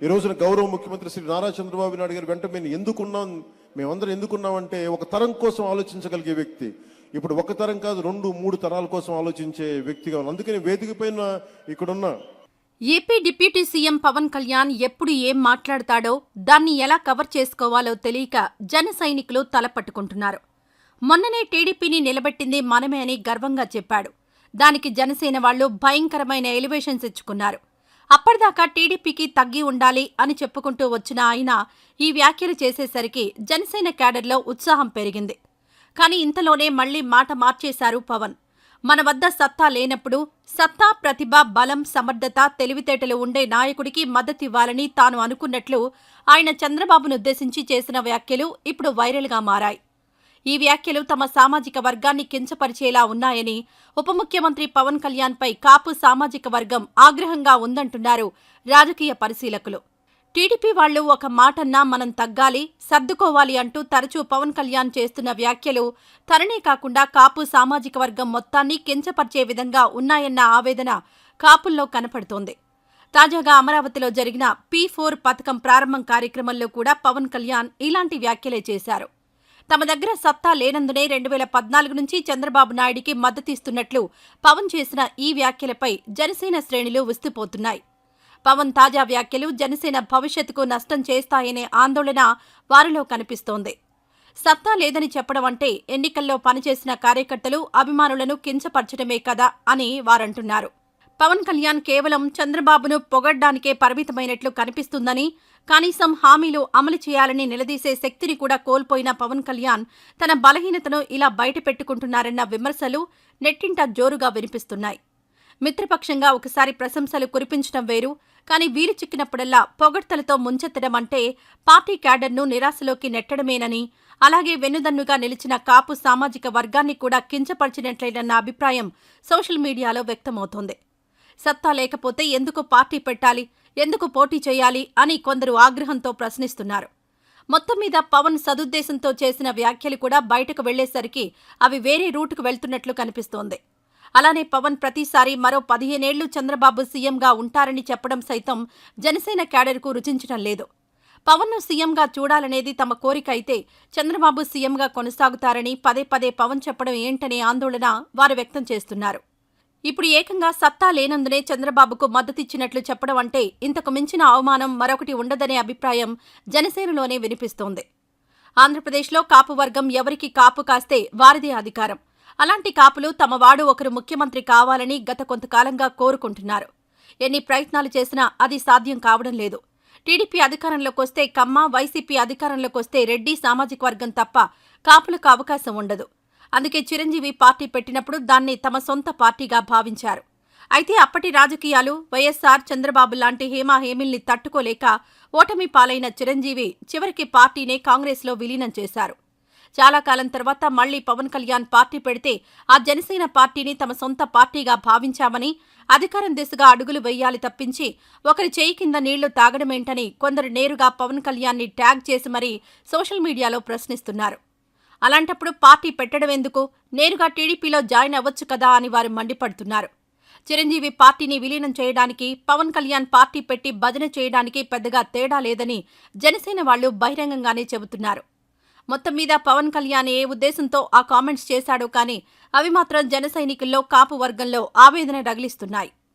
ఈ రోజున గౌరవ ముఖ్యమంత్రి శ్రీ నారా చంద్రబాబు నాయుడు గారు వెంట మేమందరం ఎందుకున్నామంటే ఒక తరం కోసం ఆలోచించగలిగే వ్యక్తి. ఇప్పుడు ఒక తరం కాదు, 2-3 తరాల కోసం ఆలోచించే వ్యక్తిగా ఉన్నాం. అందుకని వేదిక పైన ఇక్కడున్న AP deputy CM Pawan Kalyan ఎప్పుడు ఏం మాట్లాడతాడో దాన్ని ఎలా కవర్ చేసుకోవాలో తెలియక జన సైనికులు తలపట్టుకుంటున్నారు. మొన్ననే టీడీపీని నిలబెట్టింది మనమే అని గర్వంగా చెప్పాడు. దానికి జనసేన వాళ్లు భయంకరమైన ఎలివేషన్స్ ఇచ్చుకున్నారు. అప్పటిదాకా టీడీపీకి తగ్గి ఉండాలి అని చెప్పుకుంటూ వచ్చిన ఆయన ఈ వ్యాఖ్యలు చేసేసరికి జనసేన క్యాడర్లో ఉత్సాహం పెరిగింది. కానీ ఇంతలోనే మళ్లీ మాట మార్చేశారు పవన్. మన వద్ద సత్తా లేనప్పుడు సత్తా, ప్రతిభ, బలం, సమర్థత, తెలివితేటలు ఉండే నాయకుడికి మద్దతివ్వాలని తాను అనుకున్నట్లు ఆయన చంద్రబాబునుద్దేశించి చేసిన వ్యాఖ్యలు ఇప్పుడు వైరల్గా మారాయి. ఈ వ్యాఖ్యలు తమ సామాజిక వర్గాన్ని కించపరిచేలా ఉన్నాయని ఉప ముఖ్యమంత్రి పవన్ కళ్యాణ్పై కాపు సామాజిక వర్గం ఆగ్రహంగా ఉందంటున్నారు రాజకీయ పరిశీలకులు. టీడీపీ వాళ్లు ఒక మాటన్నా మనం తగ్గాలి, సర్దుకోవాలి అంటూ తరచూ పవన్ కళ్యాణ్ చేస్తున్న వ్యాఖ్యలు తననే కాకుండా కాపు సామాజిక వర్గం మొత్తాన్ని కించపరిచే విధంగా ఉన్నాయన్న ఆవేదన కాపుల్లో కనపడుతోంది. తాజాగా అమరావతిలో జరిగిన P4 పథకం ప్రారంభం కార్యక్రమంలో కూడా పవన్ కళ్యాణ్ ఇలాంటి వ్యాఖ్యలే చేశారు. తమ దగ్గర సత్తా లేనందునే 2014 నుంచి చంద్రబాబు నాయుడికి మద్దతిస్తున్నట్లు పవన్ చేసిన ఈ వ్యాఖ్యలపై జనసేన శ్రేణులు విస్తుపోతున్నాయి. పవన్ తాజా వ్యాఖ్యలు జనసేన భవిష్యత్తుకు నష్టం చేస్తాయనే ఆందోళన వారిలో కనిపిస్తోంది. సత్తా లేదని చెప్పడం అంటే ఎన్నికల్లో పనిచేసిన కార్యకర్తలు, అభిమానులను కించపరచడమే కదా అని వారంటున్నారు. పవన్ కళ్యాణ్ కేవలం చంద్రబాబును పొగడ్డానికే పరిమితమైనట్లు కనిపిస్తుందని, కనీసం హామీలు అమలు చేయాలని నిలదీసే శక్తిని కూడా కోల్పోయిన పవన్ కళ్యాణ్ తన బలహీనతను ఇలా బయటపెట్టుకుంటున్నారన్న విమర్శలు నెట్టింట జోరుగా వినిపిస్తున్నాయి. మిత్రపక్షంగా ఒకసారి ప్రశంసలు కురిపించడం వేరు, కానీ వీలు చిక్కినప్పుడల్లా పొగడ్తలతో ముంచెత్తడం అంటే పార్టీ క్యాడర్ను నిరాశలోకి నెట్టడమేనని, అలాగే వెన్నుదన్నుగా నిలిచిన కాపు సామాజిక వర్గాన్ని కూడా కించపరిచినట్లేనన్న అభిప్రాయం సోషల్ మీడియాలో వ్యక్తమవుతోంది. సత్తా లేకపోతే ఎందుకు పార్టీ పెట్టాలి, ఎందుకు పోటీ చేయాలి అని కొందరు ఆగ్రహంతో ప్రశ్నిస్తున్నారు. మొత్తం మీద పవన్ సదుద్దేశంతో చేసిన వ్యాఖ్యలు కూడా బయటకు వెళ్లేసరికి అవి వేరే రూటుకు వెళ్తున్నట్లు కనిపిస్తోంది. అలానే పవన్ ప్రతిసారి మరో 15 ఏళ్లు చంద్రబాబు సీఎంగా ఉంటారని చెప్పడం సైతం జనసేన క్యాడర్కు రుచించడం లేదు. పవన్ను సీఎంగా చూడాలనేది తమ కోరిక అయితే చంద్రబాబు సీఎంగా కొనసాగుతారని పదే పదే పవన్ చెప్పడం ఏంటనే ఆందోళన వారు వ్యక్తం చేస్తున్నారు. ఇప్పుడు ఏకంగా సత్తా లేనందునే చంద్రబాబుకు మద్దతిచ్చినట్లు చెప్పడం అంటే ఇంతకు మించిన అవమానం మరొకటి ఉండదనే అభిప్రాయం జనసేనలోనే వినిపిస్తోంది. ఆంధ్రప్రదేశ్లో కాపు వర్గం ఎవరికి కాపు కాస్తే వారిదే అధికారం. అలాంటి కాపులు తమవాడు ఒకరు ముఖ్యమంత్రి కావాలని గత కొంతకాలంగా కోరుకుంటున్నారు. ఎన్ని ప్రయత్నాలు చేసినా అది సాధ్యం కావడం లేదు. టీడీపీ అధికారంలోకొస్తే కమ్మ, వైసీపీ అధికారంలోకొస్తే రెడ్డి సామాజిక వర్గం తప్ప కాపులకు అవకాశం ఉండదు. అందుకే చిరంజీవి పార్టీ పెట్టినప్పుడు దాన్ని తమ సొంత పార్టీగా భావించారు. అయితే అప్పటి రాజకీయాలు వైఎస్ఆర్, చంద్రబాబు లాంటి హేమాహేమిల్ని తట్టుకోలేక ఓటమి పాలైన చిరంజీవి చివరికి పార్టీనే కాంగ్రెస్లో విలీనం చేశారు. చాలా కాలం తర్వాత మళ్లీ పవన్ కళ్యాణ్ పార్టీ పెడితే ఆ జనసేన పార్టీని తమ సొంత పార్టీగా భావించామని, అధికారం దిశగా అడుగులు వెయ్యాలి తప్పించి ఒకరి చేయి కింద నీళ్లు తాగడమేంటని కొందరు నేరుగా పవన్ కళ్యాణ్ని ట్యాగ్ చేసి మరీ సోషల్ మీడియాలో ప్రశ్నిస్తున్నారు. అలాంటప్పుడు పార్టీ పెట్టడమెందుకు, నేరుగా టీడీపీలో జాయిన్ అవ్వచ్చు కదా అని వారు మండిపడుతున్నారు. చిరంజీవి పార్టీని విలీనం చేయడానికి, పవన్ కళ్యాణ్ పార్టీ పెట్టి భజన చేయడానికి పెద్దగా తేడా లేదని జనసేన వాళ్లు బహిరంగంగానే చెబుతున్నారు. మొత్తం మీద పవన్ కళ్యాణ్ ఏ ఉద్దేశంతో ఆ కామెంట్స్ చేశాడో కానీ అవి మాత్రం జన సైనికుల్లో, కాపు వర్గంలో ఆవేదన రగిలిస్తున్నాయి.